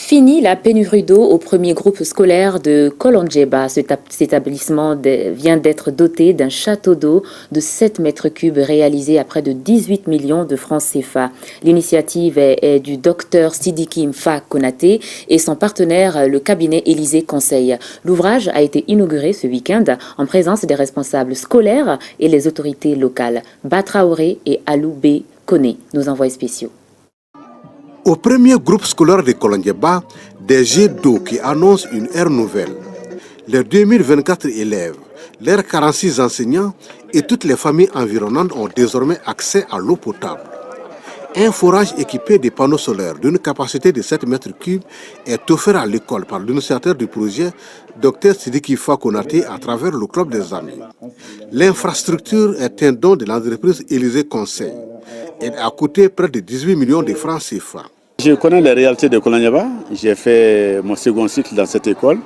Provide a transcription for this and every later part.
Fini la pénurie d'eau au premier groupe scolaire de Kolonjeba. Cet établissement vient d'être doté d'un château d'eau de 7 mètres cubes réalisé à près de 18 millions de francs CFA. L'initiative est du docteur Sidiki Mfa Konaté et son partenaire, le cabinet Élysée Conseil. L'ouvrage a été inauguré ce week-end en présence des responsables scolaires et les autorités locales. Batraoré et Alou B. Koné, nos envoyés spéciaux. Au premier groupe scolaire de Kolonjeba, des jets d'eau qui annoncent une ère nouvelle. Les 2024 élèves, leurs 46 enseignants et toutes les familles environnantes ont désormais accès à l'eau potable. Un forage équipé de panneaux solaires d'une capacité de 7 mètres cubes est offert à l'école par l'initiateur du projet, Dr Sidiki Mfa Konaté, à travers le club des amis. L'infrastructure est un don de l'entreprise Élysée Conseil. Elle a coûté près de 18 millions de francs CFA. Je connais les réalités de Kolonjeba. J'ai fait mon second cycle dans cette école.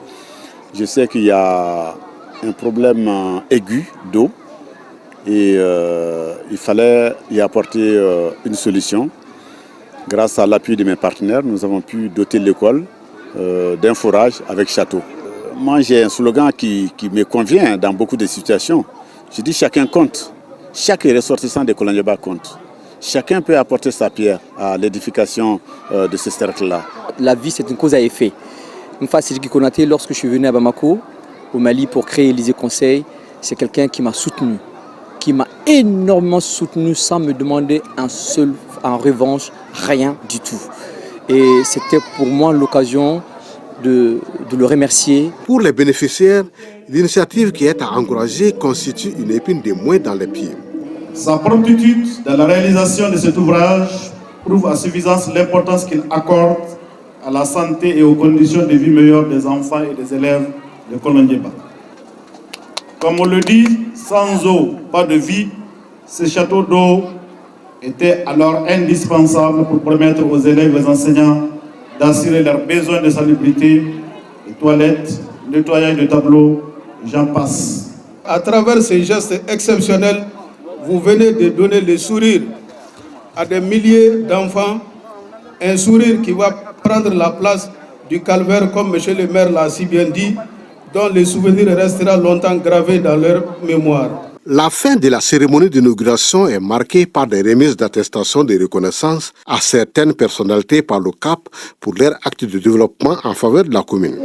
Je sais qu'il y a un problème aigu d'eau et il fallait y apporter une solution. Grâce à l'appui de mes partenaires, nous avons pu doter l'école d'un forage avec château. Moi, j'ai un slogan qui me convient dans beaucoup de situations. Je dis chacun compte. Chaque ressortissant de Kolonjeba compte. Chacun peut apporter sa pierre à l'édification de ce cercle-là. La vie, c'est une cause à effet. Mfa Sidiki Konaté, lorsque je suis venu à Bamako, au Mali, pour créer Élysée Conseil, c'est quelqu'un qui m'a soutenu, qui m'a énormément soutenu sans me demander en revanche, rien du tout. Et c'était pour moi l'occasion de le remercier. Pour les bénéficiaires, l'initiative qui est à encourager constitue une épine de moins dans les pieds. Sa promptitude dans la réalisation de cet ouvrage prouve à suffisance l'importance qu'il accorde à la santé et aux conditions de vie meilleures des enfants et des élèves de Kolonjeba. Comme on le dit, sans eau, pas de vie. Ces châteaux d'eau étaient alors indispensables pour permettre aux élèves et aux enseignants d'assurer leurs besoins de salubrité, de toilettes, nettoyage de tableaux, j'en passe. À travers ces gestes exceptionnels, vous venez de donner le sourire à des milliers d'enfants, un sourire qui va prendre la place du calvaire, comme M. le maire l'a si bien dit, dont le souvenir restera longtemps gravé dans leur mémoire. La fin de la cérémonie d'inauguration est marquée par des remises d'attestation de reconnaissance à certaines personnalités par le CAP pour leur acte de développement en faveur de la commune.